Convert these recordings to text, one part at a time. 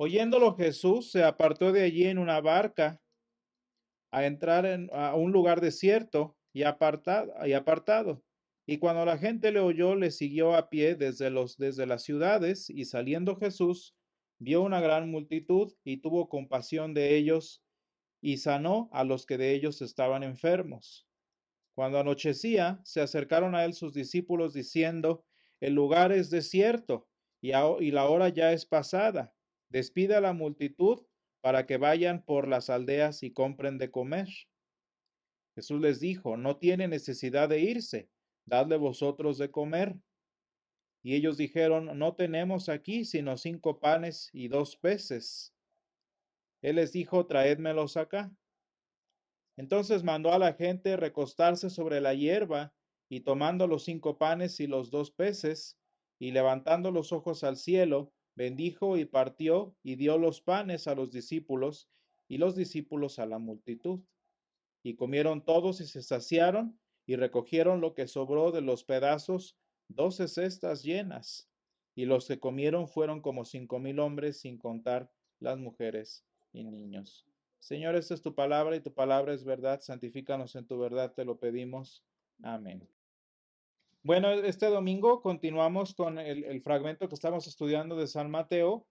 Oyéndolo Jesús se apartó de allí en una barca a entrar a un lugar desierto y apartado. Y cuando la gente le oyó, le siguió a pie desde las ciudades, y saliendo Jesús, vio una gran multitud y tuvo compasión de ellos y sanó a los que de ellos estaban enfermos. Cuando anochecía, se acercaron a él sus discípulos diciendo, el lugar es desierto y la hora ya es pasada. Despide a la multitud para que vayan por las aldeas y compren de comer. Jesús les dijo, no tiene necesidad de irse, dadle vosotros de comer. Y ellos dijeron, no tenemos aquí sino 5 panes y 2 peces. Él les dijo, traédmelos acá. Entonces mandó a la gente recostarse sobre la hierba, y tomando los 5 panes y los 2 peces, y levantando los ojos al cielo, bendijo y partió y dio los panes a los discípulos, y los discípulos a la multitud. Y comieron todos y se saciaron, y recogieron lo que sobró de los pedazos, 12 cestas llenas. Y los que comieron fueron como 5,000 hombres, sin contar las mujeres y niños. Señor, esta es tu palabra y tu palabra es verdad. Santifícanos en tu verdad, te lo pedimos. Amén. Bueno, este domingo continuamos con el fragmento que estamos estudiando de San Mateo.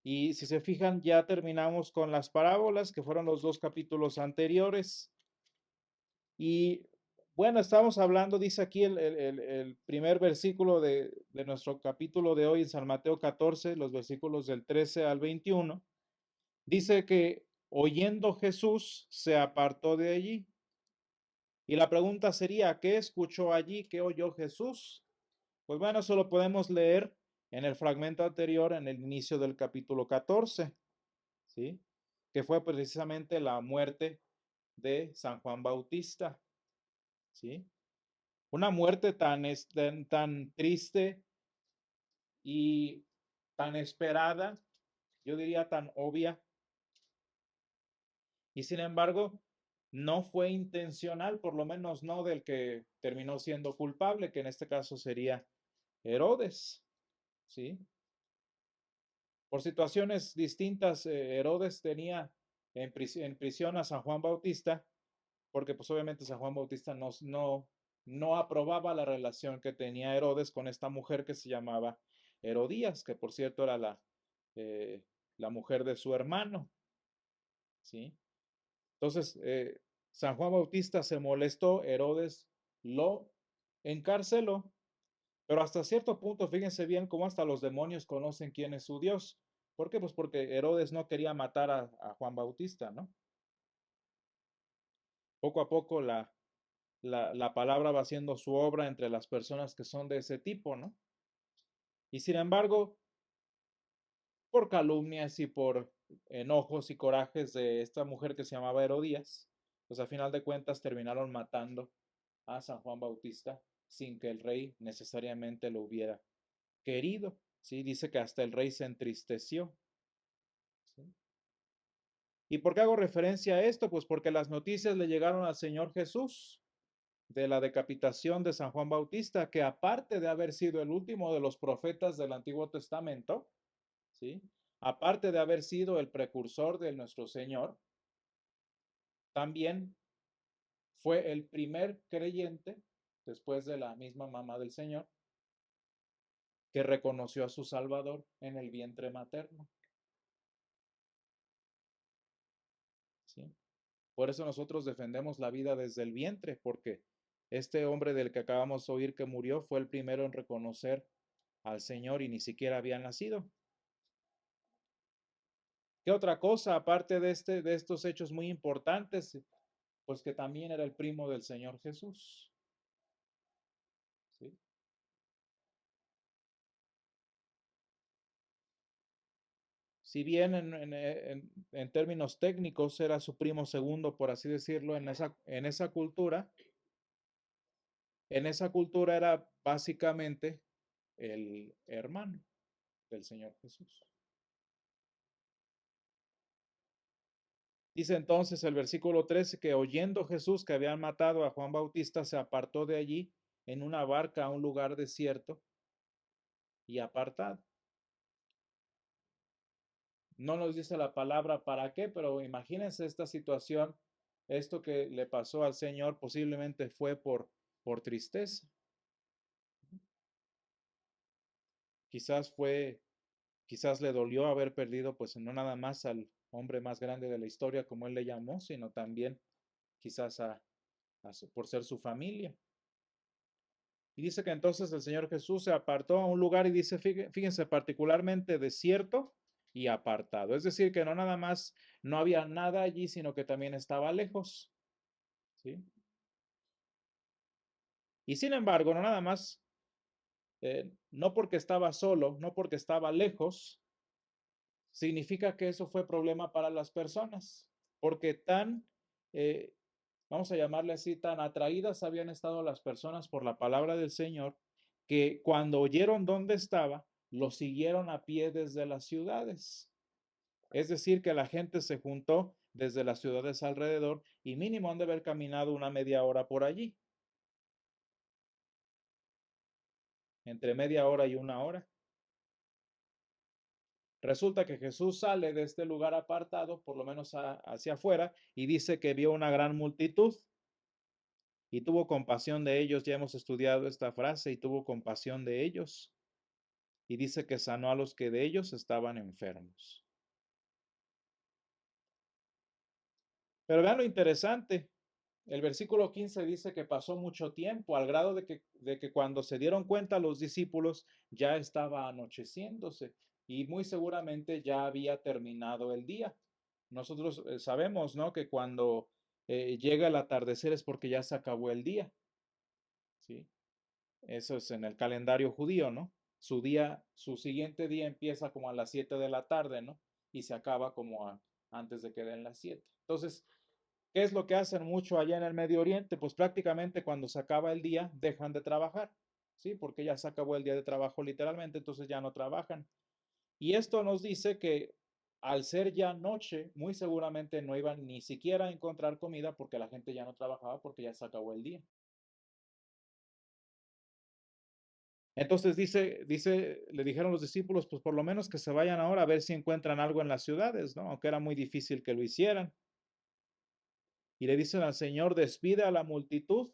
Y si se fijan, ya terminamos con las parábolas, que fueron los 2 capítulos anteriores. Y bueno, estamos hablando, dice aquí el primer versículo de nuestro capítulo de hoy en San Mateo 14, los versículos del 13 al 21. Dice que oyendo Jesús se apartó de allí. Y la pregunta sería, ¿qué escuchó allí? ¿Qué oyó Jesús? Pues bueno, eso lo podemos leer en el fragmento anterior, en el inicio del capítulo 14, ¿sí? Que fue precisamente la muerte de San Juan Bautista, ¿sí? Una muerte tan triste y tan esperada, yo diría tan obvia, y sin embargo no fue intencional, por lo menos no del que terminó siendo culpable, que en este caso sería Herodes, ¿sí? Por situaciones distintas, Herodes tenía en prisión a San Juan Bautista, porque pues obviamente San Juan Bautista no aprobaba la relación que tenía Herodes con esta mujer que se llamaba Herodías, que por cierto era eh, la mujer de su hermano, ¿sí? Entonces, San Juan Bautista se molestó, Herodes lo encarceló, pero hasta cierto punto, fíjense bien cómo hasta los demonios conocen quién es su Dios. ¿Por qué? Pues porque Herodes no quería matar a Juan Bautista, ¿no? Poco a poco la palabra va haciendo su obra entre las personas que son de ese tipo, ¿no? Y sin embargo, por calumnias y por enojos y corajes de esta mujer que se llamaba Herodías, pues a final de cuentas terminaron matando a San Juan Bautista sin que el rey necesariamente lo hubiera querido, ¿sí? Dice que hasta el rey se entristeció, ¿sí? ¿Y por qué hago referencia a esto? Pues porque las noticias le llegaron al Señor Jesús de la decapitación de San Juan Bautista, que aparte de haber sido el último de los profetas del Antiguo Testamento, ¿sí? Aparte de haber sido el precursor de nuestro Señor, también fue el primer creyente, después de la misma mamá del Señor, que reconoció a su Salvador en el vientre materno, ¿sí? Por eso nosotros defendemos la vida desde el vientre, porque este hombre del que acabamos de oír que murió fue el primero en reconocer al Señor y ni siquiera había nacido. ¿Qué otra cosa, aparte de estos hechos muy importantes? Pues que también era el primo del Señor Jesús, ¿sí? Si bien en términos técnicos era su primo segundo, por así decirlo, en esa cultura era básicamente el hermano del Señor Jesús. Dice entonces el versículo 13 que oyendo Jesús que habían matado a Juan Bautista, se apartó de allí en una barca a un lugar desierto y apartado. No nos dice la palabra para qué, pero imagínense esta situación, esto que le pasó al Señor posiblemente fue por tristeza. Quizás fue, quizás le dolió haber perdido, pues no nada más al hombre más grande de la historia, como él le llamó, sino también quizás por ser su familia. Y dice que entonces el Señor Jesús se apartó a un lugar y dice, fíjense, particularmente desierto y apartado. Es decir, que no nada más no había nada allí, sino que también estaba lejos. ¿Sí? Y sin embargo, no nada más, no porque estaba solo, no porque estaba lejos, significa que eso fue problema para las personas, porque eh, vamos a llamarle así, tan atraídas habían estado las personas por la palabra del Señor, que cuando oyeron dónde estaba, lo siguieron a pie desde las ciudades. Es decir, que la gente se juntó desde las ciudades alrededor y mínimo han de haber caminado una media hora por allí, entre media hora y una hora. Resulta que Jesús sale de este lugar apartado, por lo menos hacia afuera, y dice que vio una gran multitud y tuvo compasión de ellos. Ya hemos estudiado esta frase, y tuvo compasión de ellos. Y dice que sanó a los que de ellos estaban enfermos. Pero vean lo interesante. El versículo 15 dice que pasó mucho tiempo, al grado de que cuando se dieron cuenta los discípulos ya estaba anocheciéndose y muy seguramente ya había terminado el día. Nosotros sabemos, ¿no? Que cuando llega el atardecer es porque ya se acabó el día, ¿sí? Eso es en el calendario judío, ¿no? Su siguiente día empieza como a las 7 de la tarde, ¿no? Y se acaba como antes de que den las 7. Entonces, ¿qué es lo que hacen mucho allá en el Medio Oriente? Pues prácticamente cuando se acaba el día dejan de trabajar, ¿sí? Porque ya se acabó el día de trabajo literalmente, entonces ya no trabajan. Y esto nos dice que al ser ya noche, muy seguramente no iban ni siquiera a encontrar comida porque la gente ya no trabajaba porque ya se acabó el día. Entonces le dijeron los discípulos, pues por lo menos que se vayan ahora a ver si encuentran algo en las ciudades, ¿no? Aunque era muy difícil que lo hicieran. Y le dicen al Señor, despide a la multitud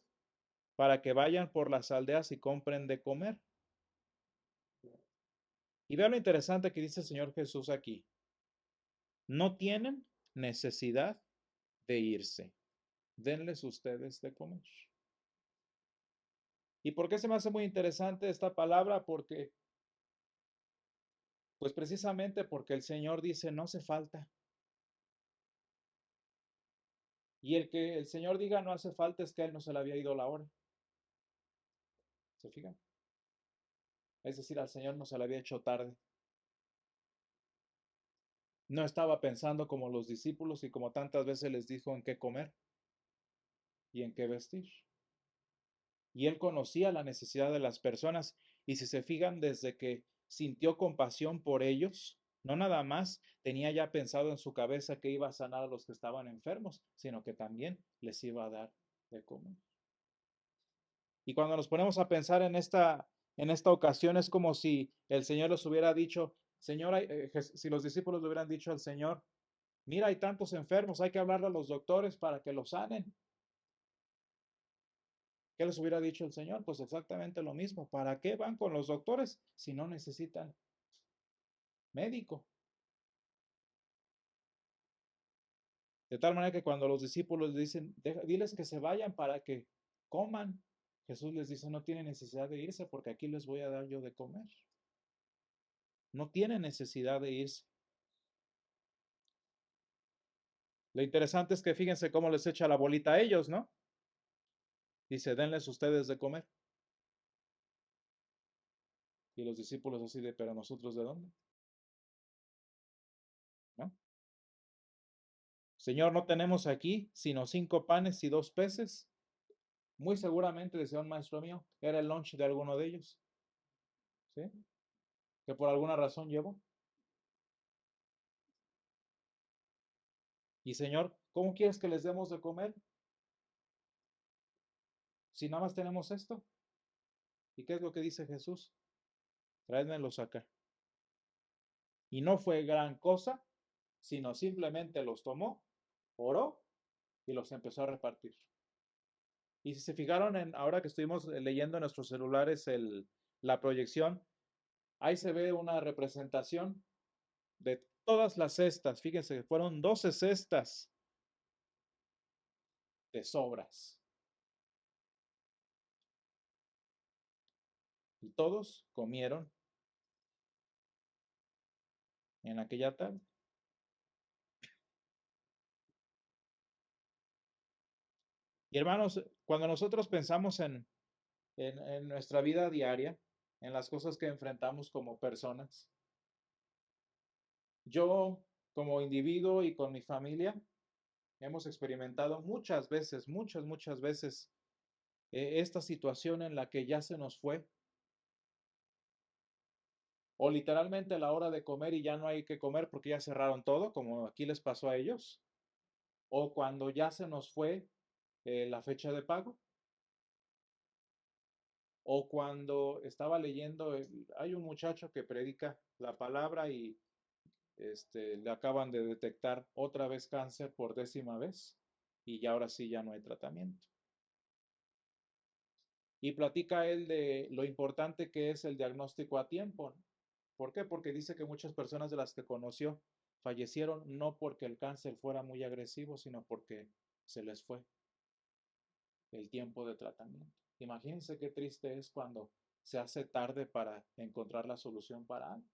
para que vayan por las aldeas y compren de comer. Y vean lo interesante que dice el Señor Jesús aquí. No tienen necesidad de irse. Denles ustedes de comer. ¿Y por qué se me hace muy interesante esta palabra? Porque, pues precisamente porque el Señor dice, no hace falta. Y el que el Señor diga no hace falta es que a él no se le había ido la hora. ¿Se fijan? Es decir, al Señor no se le había hecho tarde. No estaba pensando como los discípulos y como tantas veces les dijo en qué comer y en qué vestir. Y él conocía la necesidad de las personas. Y si se fijan, desde que sintió compasión por ellos, no nada más tenía ya pensado en su cabeza que iba a sanar a los que estaban enfermos, sino que también les iba a dar de comer. Y cuando nos ponemos a pensar en esta ocasión, es como si el Señor les hubiera dicho, Señor, si los discípulos le hubieran dicho al Señor, mira, hay tantos enfermos, hay que hablarle a los doctores para que los sanen. ¿Qué les hubiera dicho el Señor? Pues exactamente lo mismo. ¿Para qué van con los doctores si no necesitan médico? De tal manera que cuando los discípulos le dicen, diles que se vayan para que coman, Jesús les dice, no tiene necesidad de irse porque aquí les voy a dar yo de comer. No tiene necesidad de irse. Lo interesante es que fíjense cómo les echa la bolita a ellos, ¿no? Dice, denles ustedes de comer. Y los discípulos así de, pero nosotros ¿de dónde? ¿No? Señor, no tenemos aquí sino 5 panes y 2 peces. Muy seguramente, decía un maestro mío, era el lunch de alguno de ellos, ¿sí? Que por alguna razón llevó. Y Señor, ¿cómo quieres que les demos de comer si nada más tenemos esto? ¿Y qué es lo que dice Jesús? Tráedmelos acá. Y no fue gran cosa sino simplemente los tomó, oró y los empezó a repartir. Y si se fijaron en, ahora que estuvimos leyendo en nuestros celulares la proyección, ahí se ve una representación de todas las cestas. Fíjense, fueron 12 cestas de sobras. Y todos comieron en aquella tarde. Y hermanos, cuando nosotros pensamos en nuestra vida diaria, en las cosas que enfrentamos como personas, yo como individuo y con mi familia hemos experimentado muchas veces, muchas veces esta situación en la que ya se nos fue, o literalmente a la hora de comer y ya no hay que comer porque ya cerraron todo, como aquí les pasó a ellos, o cuando ya se nos fue la fecha de pago, o cuando estaba leyendo, hay un muchacho que predica la palabra y le acaban de detectar otra vez cáncer por 10ª vez y ya ahora sí ya no hay tratamiento. Y platica él de lo importante que es el diagnóstico a tiempo. ¿Por qué? Porque dice que muchas personas de las que conoció fallecieron no porque el cáncer fuera muy agresivo, sino porque se les fue el tiempo de tratamiento. Imagínense qué triste es cuando se hace tarde para encontrar la solución para algo.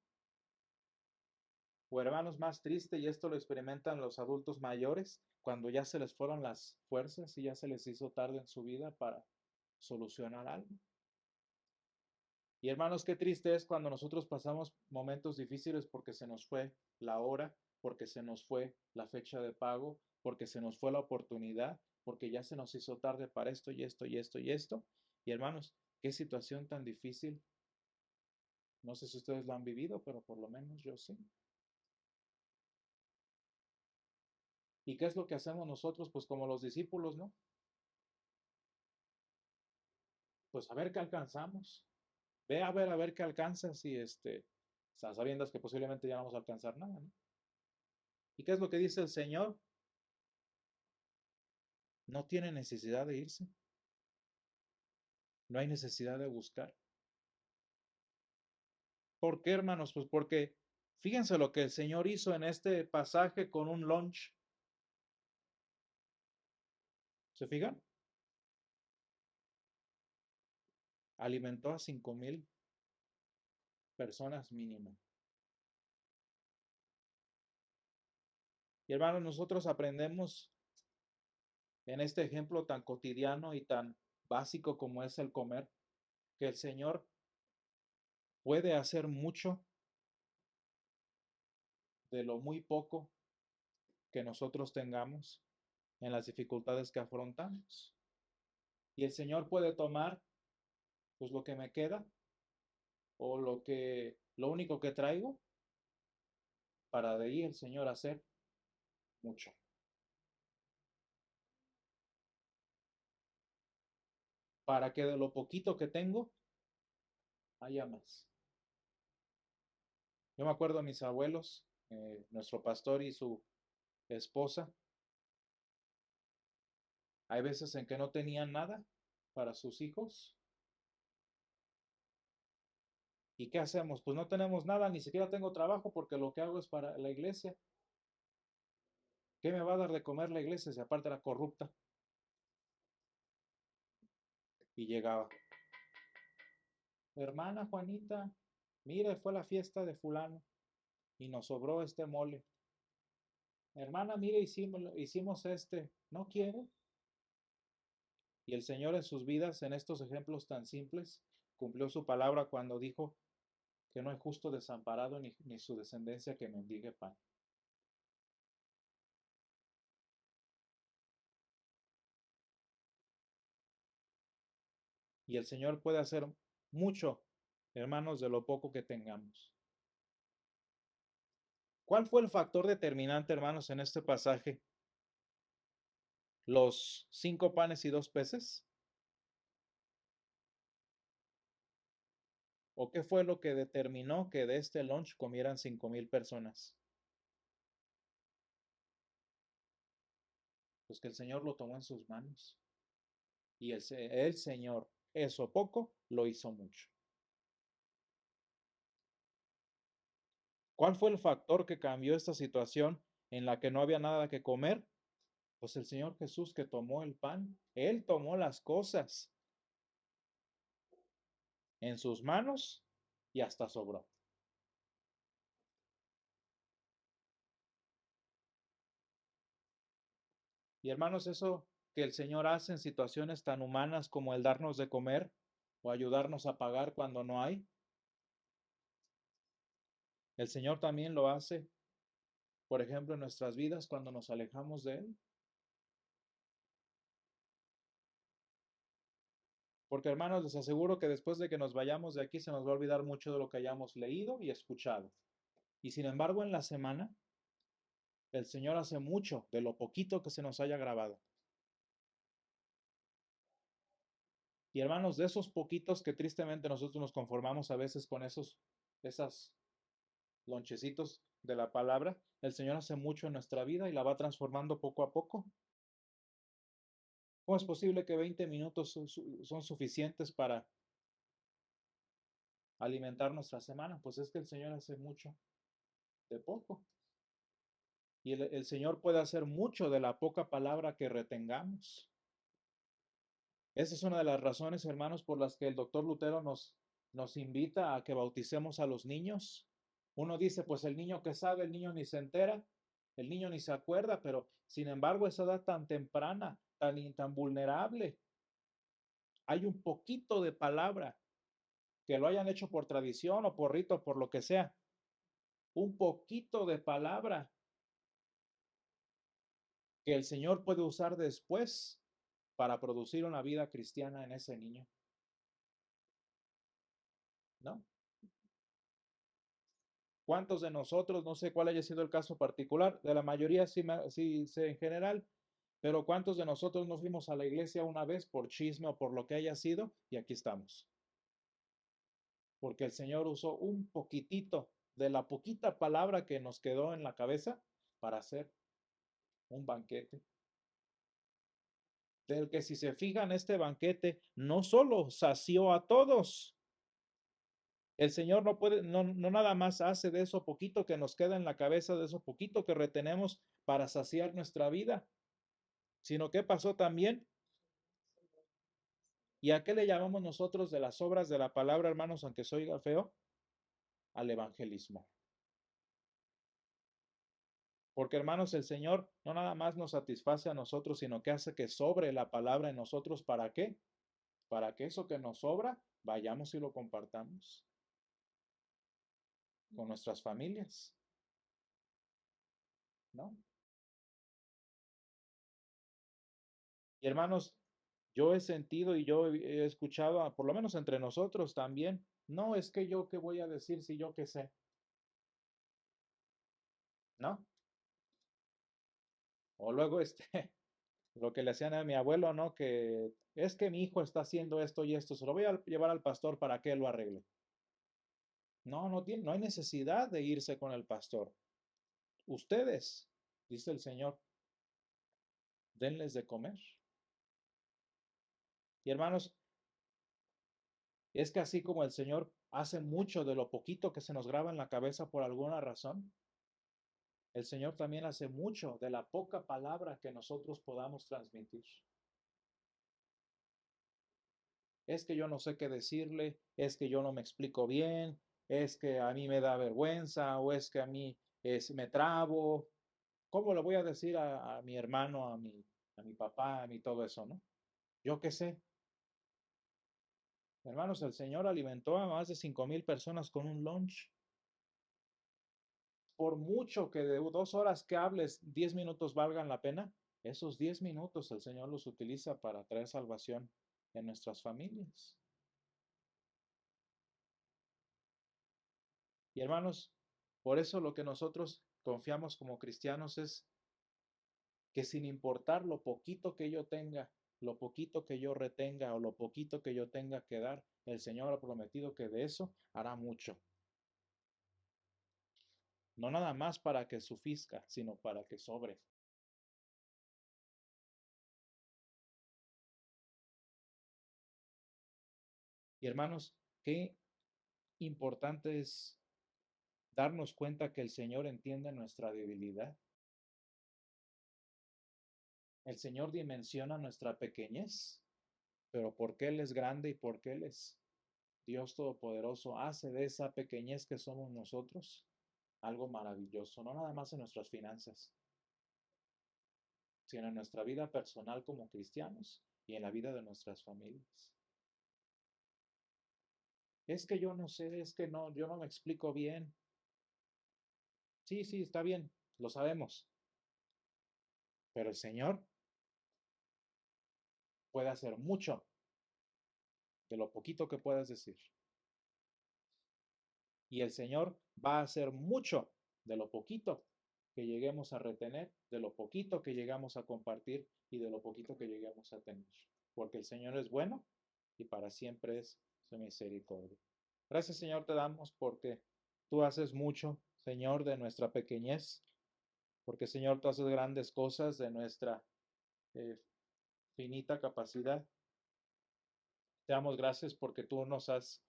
O hermanos, más triste, y esto lo experimentan los adultos mayores, cuando ya se les fueron las fuerzas y ya se les hizo tarde en su vida para solucionar algo. Y hermanos, qué triste es cuando nosotros pasamos momentos difíciles porque se nos fue la hora, porque se nos fue la fecha de pago, porque se nos fue la oportunidad, porque ya se nos hizo tarde para esto y esto y esto y esto. Y hermanos, qué situación tan difícil. No sé si ustedes lo han vivido, pero por lo menos yo sí. ¿Y qué es lo que hacemos nosotros? Pues como los discípulos, ¿no? Pues a ver qué alcanzamos. Ve a ver qué alcanzas y sabiendo que posiblemente ya no vamos a alcanzar nada, ¿no? ¿Y qué es lo que dice el Señor? No tiene necesidad de irse. No hay necesidad de buscar. ¿Por qué, hermanos? Pues porque fíjense lo que el Señor hizo en este pasaje con un lunch. ¿Se fijan? Alimentó a 5,000 personas mínimo. Y hermanos, nosotros aprendemos en este ejemplo tan cotidiano y tan básico como es el comer, que el Señor puede hacer mucho de lo muy poco que nosotros tengamos en las dificultades que afrontamos. Y el Señor puede tomar pues lo que me queda o lo único que traigo para de ahí el Señor hacer mucho. Para que de lo poquito que tengo haya más. Yo me acuerdo de mis abuelos, nuestro pastor y su esposa. Hay veces en que no tenían nada para sus hijos. ¿Y qué hacemos? Pues no tenemos nada, ni siquiera tengo trabajo porque lo que hago es para la iglesia. ¿Qué me va a dar de comer la iglesia si aparte era corrupta? Y llegaba, hermana Juanita, mire, fue la fiesta de fulano y nos sobró este mole. Hermana, mire, hicimos ¿no quiere? Y el Señor en sus vidas, en estos ejemplos tan simples, cumplió su palabra cuando dijo que no hay justo desamparado ni su descendencia que mendigue pan. Y el Señor puede hacer mucho, hermanos, de lo poco que tengamos. ¿Cuál fue el factor determinante, hermanos, en este pasaje? ¿Los 5 panes y 2 peces? ¿O qué fue lo que determinó que de este lunch comieran 5,000 personas? Pues que el Señor lo tomó en sus manos. Y el Señor, eso poco, lo hizo mucho. ¿Cuál fue el factor que cambió esta situación en la que no había nada que comer? Pues el Señor Jesús que tomó el pan. Él tomó las cosas en sus manos y hasta sobró. Y hermanos, eso que el Señor hace en situaciones tan humanas como el darnos de comer o ayudarnos a pagar cuando no hay, el Señor también lo hace, por ejemplo, en nuestras vidas cuando nos alejamos de Él. Porque hermanos, les aseguro que después de que nos vayamos de aquí se nos va a olvidar mucho de lo que hayamos leído y escuchado. Y sin embargo, en la semana, el Señor hace mucho de lo poquito que se nos haya grabado. Y hermanos, de esos poquitos que tristemente nosotros nos conformamos a veces con esas lonchecitos de la palabra, el Señor hace mucho en nuestra vida y la va transformando poco a poco. ¿Cómo es posible que 20 minutos son suficientes para alimentar nuestra semana? Pues es que el Señor hace mucho de poco. Y el Señor puede hacer mucho de la poca palabra que retengamos. Esa es una de las razones, hermanos, por las que el doctor Lutero nos invita a que bauticemos a los niños. Uno dice, pues el niño que sabe, el niño ni se entera, el niño ni se acuerda, pero sin embargo, esa edad tan temprana, tan vulnerable, hay un poquito de palabra, que lo hayan hecho por tradición o por rito, por lo que sea, un poquito de palabra que el Señor puede usar después para producir una vida cristiana en ese niño, ¿no? ¿Cuántos de nosotros, no sé cuál haya sido el caso particular, de la mayoría sí, sí sé en general, pero cuántos de nosotros nos fuimos a la iglesia una vez por chisme o por lo que haya sido y aquí estamos? Porque el Señor usó un poquitito de la poquita palabra que nos quedó en la cabeza para hacer un banquete. Del que si se fijan, este banquete no solo sació a todos, el Señor no puede, no nada más hace de eso poquito que nos queda en la cabeza, de eso poquito que retenemos para saciar nuestra vida, sino que pasó también. ¿Y a qué le llamamos nosotros de las obras de la palabra, hermanos, aunque se oiga feo? Al evangelismo. Porque, hermanos, el Señor no nada más nos satisface a nosotros, sino que hace que sobre la palabra en nosotros. ¿Para qué? Para que eso que nos sobra, vayamos y lo compartamos con nuestras familias, ¿no? Y hermanos, yo he sentido y yo he escuchado, por lo menos entre nosotros también, no es que yo qué voy a decir si yo qué sé, ¿no? O luego lo que le hacían a mi abuelo, ¿no? Que es que mi hijo está haciendo esto y esto, se lo voy a llevar al pastor para que él lo arregle. No, no hay necesidad de irse con el pastor. Ustedes, dice el Señor, denles de comer. Y hermanos, es que así como el Señor hace mucho de lo poquito que se nos graba en la cabeza por alguna razón, el Señor también hace mucho de la poca palabra que nosotros podamos transmitir. Es que yo no sé qué decirle, es que yo no me explico bien, es que a mí me da vergüenza o es que a mí me trabo. ¿Cómo le voy a decir a mi hermano, a mi papá, a mí todo eso, no? Yo qué sé. Hermanos, el Señor alimentó a más de 5,000 personas con un lunch. Por mucho que de 2 horas que hables, 10 minutos valgan la pena, esos 10 minutos el Señor los utiliza para traer salvación en nuestras familias. Y hermanos, por eso lo que nosotros confiamos como cristianos es que sin importar lo poquito que yo tenga, lo poquito que yo retenga o lo poquito que yo tenga que dar, el Señor ha prometido que de eso hará mucho. No nada más para que sufizca, sino para que sobre. Y hermanos, qué importante es darnos cuenta que el Señor entiende nuestra debilidad. El Señor dimensiona nuestra pequeñez, pero porque Él es grande y porque Él es Dios Todopoderoso, hace de esa pequeñez que somos nosotros algo maravilloso, no nada más en nuestras finanzas, sino en nuestra vida personal como cristianos y en la vida de nuestras familias. Es que yo no sé, es que no, yo no me explico bien. Sí, sí, está bien, lo sabemos, pero el Señor puede hacer mucho de lo poquito que puedas decir. Y el Señor va a hacer mucho de lo poquito que lleguemos a retener, de lo poquito que llegamos a compartir y de lo poquito que lleguemos a tener. Porque el Señor es bueno y para siempre es su misericordia. Gracias, Señor, te damos porque tú haces mucho, Señor, de nuestra pequeñez, porque, Señor, tú haces grandes cosas de nuestra eh, finita capacidad. Te damos gracias porque tú nos has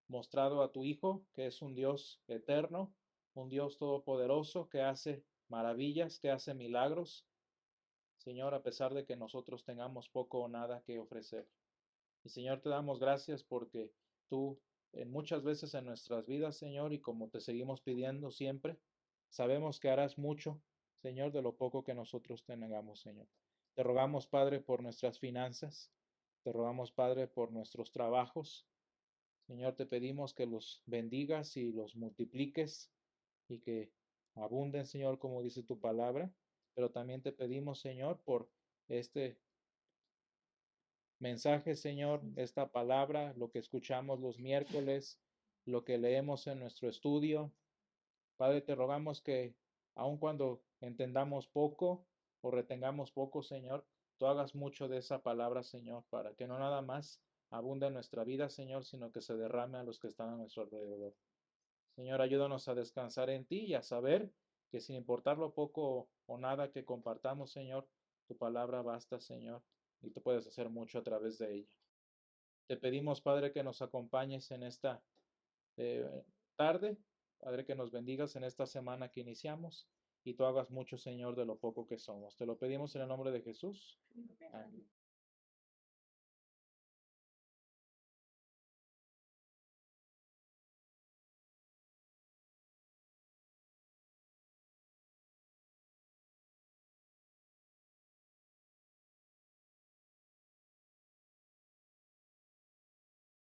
mostrado a tu Hijo, que es un Dios eterno, un Dios todopoderoso, que hace maravillas, que hace milagros, Señor, a pesar de que nosotros tengamos poco o nada que ofrecer. Y Señor, te damos gracias porque tú en muchas veces en nuestras vidas, Señor, y como te seguimos pidiendo siempre, sabemos que harás mucho, Señor, de lo poco que nosotros tengamos, Señor. Te rogamos, Padre, por nuestras finanzas. Te rogamos, Padre, por nuestros trabajos. Señor, te pedimos que los bendigas y los multipliques y que abunden, Señor, como dice tu palabra. Pero también te pedimos, Señor, por este mensaje, Señor, esta palabra, lo que escuchamos los miércoles, lo que leemos en nuestro estudio. Padre, te rogamos que aun cuando entendamos poco o retengamos poco, Señor, tú hagas mucho de esa palabra, Señor, para que no nada más abunde en nuestra vida, Señor, sino que se derrame a los que están a nuestro alrededor. Señor, ayúdanos a descansar en ti y a saber que sin importar lo poco o nada que compartamos, Señor, tu palabra basta, Señor, y tú puedes hacer mucho a través de ella. Te pedimos, Padre, que nos acompañes en esta tarde, Padre, que nos bendigas en esta semana que iniciamos y tú hagas mucho, Señor, de lo poco que somos. Te lo pedimos en el nombre de Jesús. Amén.